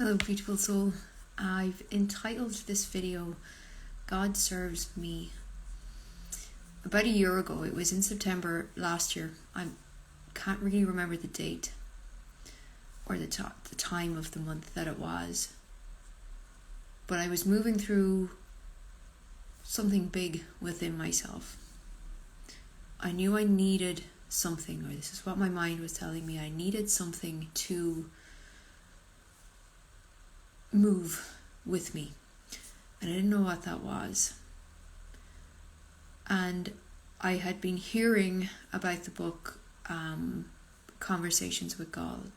Hello, beautiful soul. I've entitled this video, God Serves Me. About a year ago, it was in September last year. I can't really remember the date or the time of the month that it was. But I was moving through something big within myself. I knew I needed something, or this is what my mind was telling me. I needed something to move with me, and I didn't know what that was. And I had been hearing about the book Conversations with God,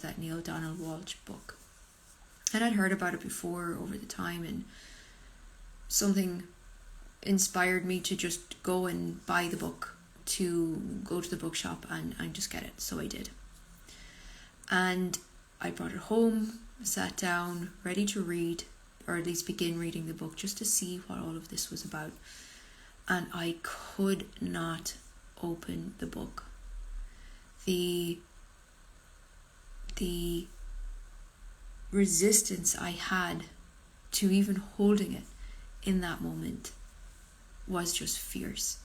that Neale Donald Walsch book, and I'd heard about it before over the time, and something inspired me to just go and buy the book, to go to the bookshop and just get it. So I did, and I brought it home, sat down, ready to read, or at least begin reading the book, just to see what all of this was about. And I could not open the book. The resistance I had to even holding it in that moment was just fierce.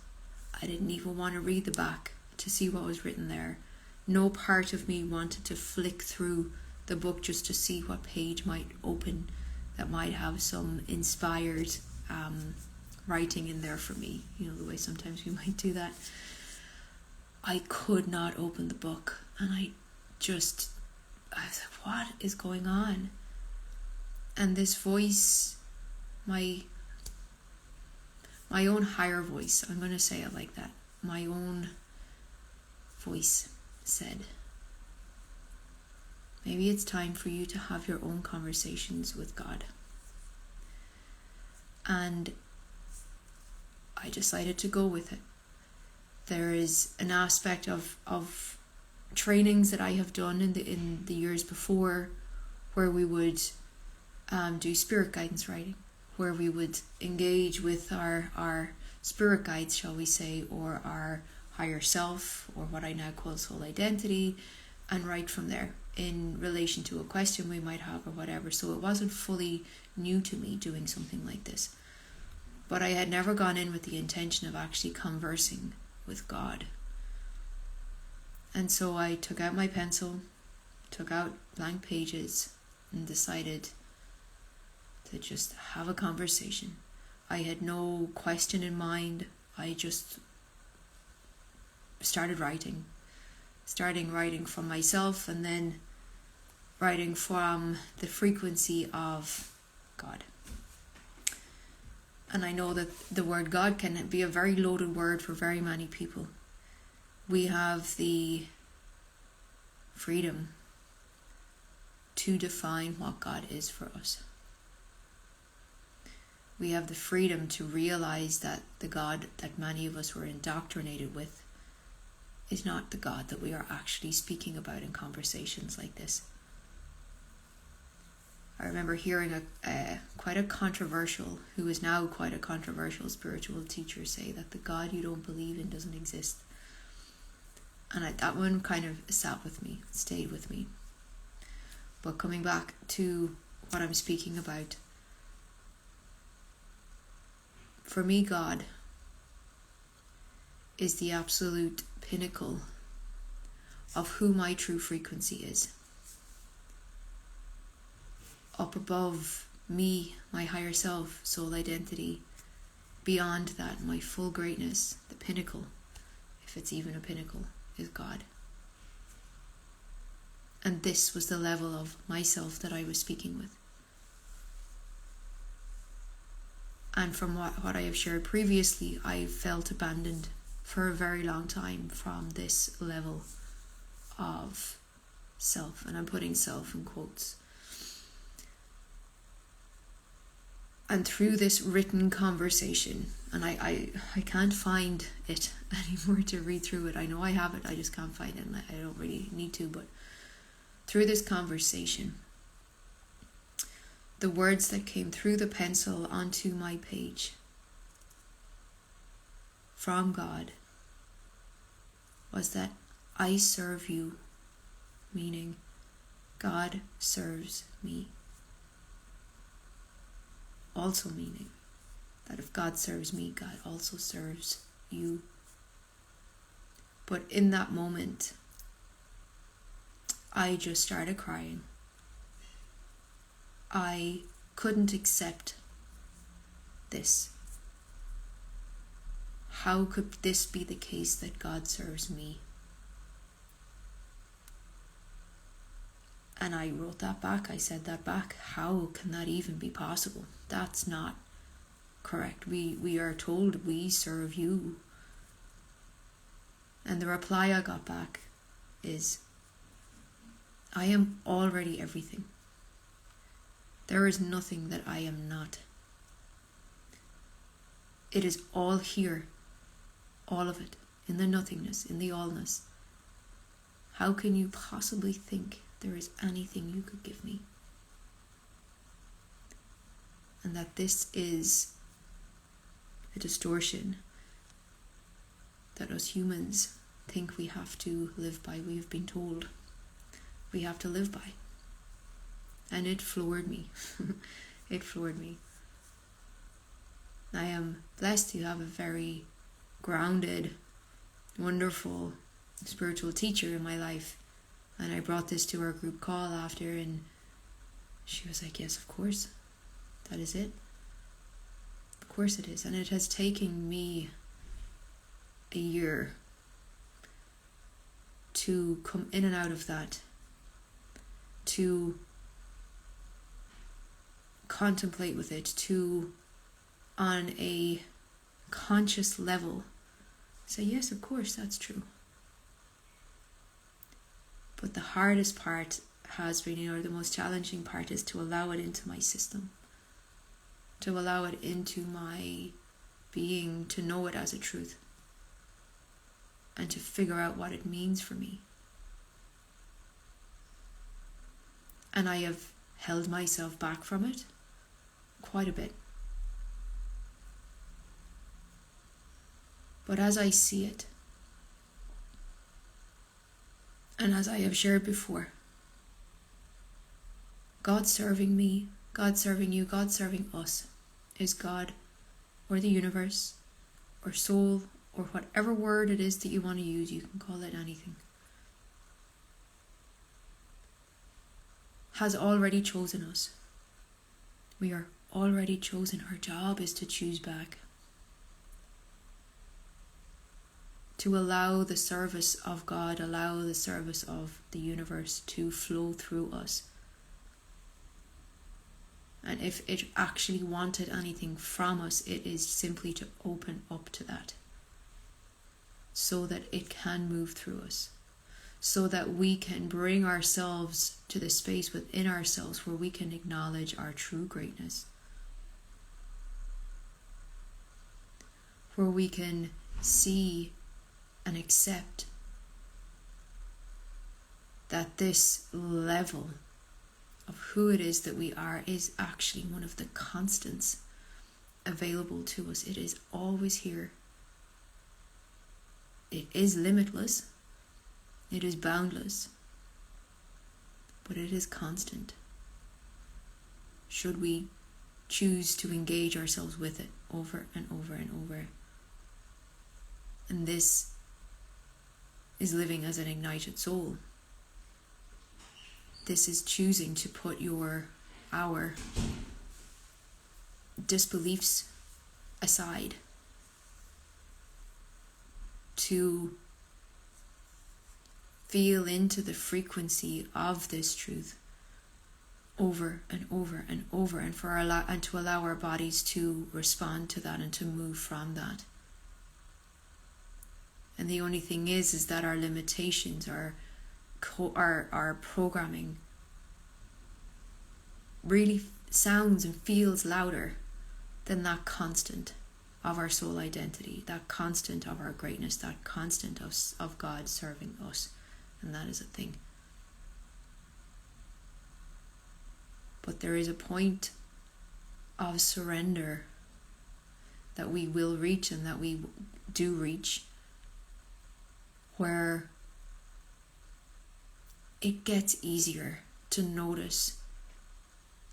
I didn't even want to read the back to see what was written there. No part of me wanted to flick through the book just to see what page might open that might have some inspired writing in there for me. You know, the way sometimes we might do that. I could not open the book, and I was like, what is going on? And this voice, my own higher voice, I'm going to say it like that, my own voice said, maybe it's time for you to have your own conversations with God. And I decided to go with it. There is an aspect of trainings that I have done in the years before, where we would do spirit guidance writing, where we would engage with our spirit guides, shall we say, or our higher self, or what I now call soul identity, and write from there in relation to a question we might have or whatever. So it wasn't fully new to me doing something like this. But I had never gone in with the intention of actually conversing with God. And so I took out my pencil, took out blank pages, and decided to just have a conversation. I had no question in mind. I just started writing from myself, and then writing from the frequency of God. And I know that the word God can be a very loaded word for very many people. We have the freedom to define what God is for us. We have the freedom to realize that the God that many of us were indoctrinated with is not the God that we are actually speaking about in conversations like this. I remember hearing who is now quite a controversial spiritual teacher, say that the God you don't believe in doesn't exist. And that one kind of sat with me, stayed with me. But coming back to what I'm speaking about, for me, God is the absolute pinnacle of who my true frequency is. Up above me, my higher self, soul identity, beyond that, my full greatness, the pinnacle, if it's even a pinnacle, is God. And this was the level of myself that I was speaking with. And from what I have shared previously, I felt abandoned for a very long time from this level of self, and I'm putting self in quotes. And through this written conversation, and I can't find it anymore to read through it. I know I have it, I just can't find it, and I don't really need to, but through this conversation, the words that came through the pencil onto my page from God was that I serve you, meaning God serves me. also meaning that if God serves me, God also serves you. But in that moment, I just started crying. I couldn't accept this. How could this be the case that God serves me? And I wrote that back. I said that back. How can that even be possible? That's not correct. We are told we serve you. And the reply I got back is, I am already everything. There is nothing that I am not. It is all here, all of it, in the nothingness, in the allness. How can you possibly think there is anything you could give me? And that this is a distortion that us humans think we have to live by. We have been told we have to live by. And it floored me. It floored me. I am blessed to have a very grounded, wonderful spiritual teacher in my life. And I brought this to our group call after, and she was like, yes, of course. That is it. Of course it is. And it has taken me a year to come in and out of that, to contemplate with it, to on a conscious level say, yes, of course, that's true. But the hardest part has been, or the most challenging part, is to allow it into my system, to allow it into my being, to know it as a truth, and to figure out what it means for me. And I have held myself back from it quite a bit. But as I see it, and as I have shared before, God serving me, God serving you, God serving us is God, or the universe, or soul, or whatever word it is that you want to use. You can call it anything. Has already chosen us. We are already chosen. Our job is to choose back. To allow the service of God, allow the service of the universe to flow through us. And if it actually wanted anything from us, it is simply to open up to that, so that it can move through us, so that we can bring ourselves to the space within ourselves where we can acknowledge our true greatness, where we can see and accept that this level of who it is that we are is actually one of the constants available to us. It is always here. It is limitless. It is boundless. But it is constant. Should we choose to engage ourselves with it over and over and over. And this is living as an ignited soul. This is choosing to put our disbeliefs aside, to feel into the frequency of this truth over and over and over, and to allow our bodies to respond to that and to move from that. And the only thing is that our limitations, our programming really sounds and feels louder than that constant of our soul identity, that constant of our greatness, that constant of God serving us. And that is a thing. But there is a point of surrender that we will reach, and that we do reach, where it gets easier to notice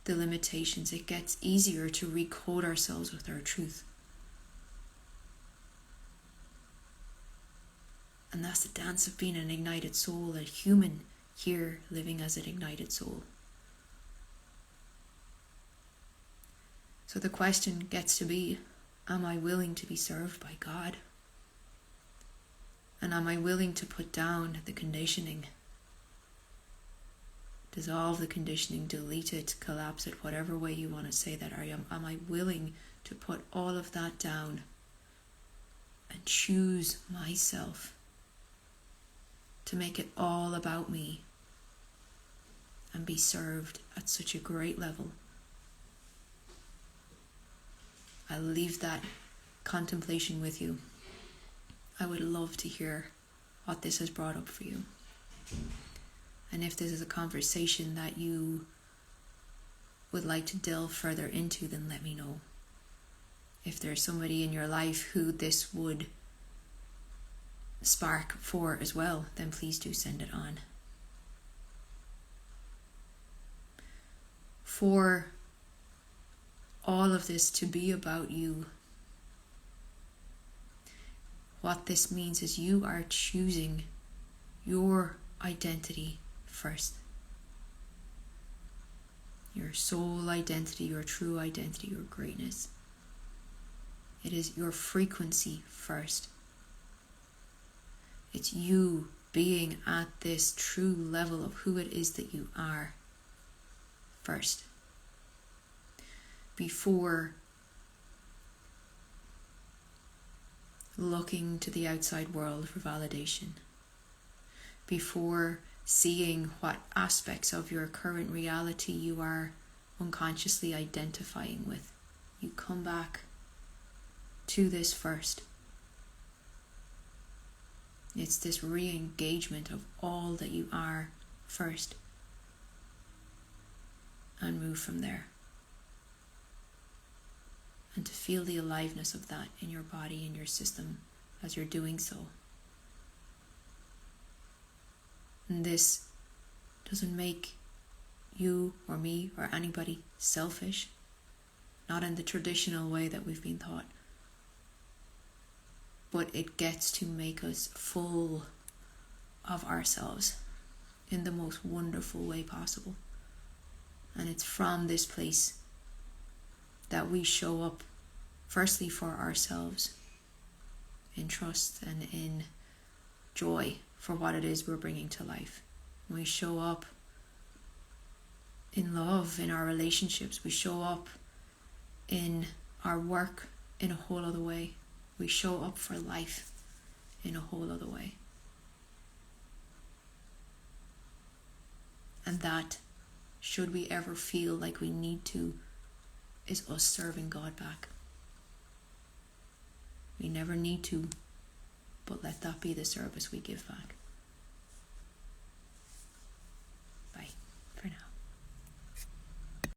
the limitations, it gets easier to recode ourselves with our truth. And that's the dance of being an ignited soul, a human here living as an ignited soul. So the question gets to be, am I willing to be served by God? And am I willing to put down the conditioning? Dissolve the conditioning, delete it, collapse it, whatever way you want to say that. Am I willing to put all of that down and choose myself? To make it all about me and be served at such a great level. I'll leave that contemplation with you. I would love to hear what this has brought up for you. And if this is a conversation that you would like to delve further into, then let me know. If there's somebody in your life who this would spark for as well, then please do send it on. For all of this to be about you, what this means is you are choosing your identity first. Your soul identity, your true identity, your greatness. It is your frequency first. It's you being at this true level of who it is that you are first. Before looking to the outside world for validation. Before seeing what aspects of your current reality you are unconsciously identifying with. You come back to this first. It's this re-engagement of all that you are first. And move from there. And to feel the aliveness of that in your body, in your system, as you're doing so. And this doesn't make you or me or anybody selfish. Not in the traditional way that we've been taught. But it gets to make us full of ourselves in the most wonderful way possible. And it's from this place that we show up, firstly for ourselves, in trust and in joy for what it is we're bringing to life. We show up in love, in our relationships. We show up in our work in a whole other way. We show up for life in a whole other way. And that, should we ever feel like we need to, is us serving God back. We never need to, but let that be the service we give back.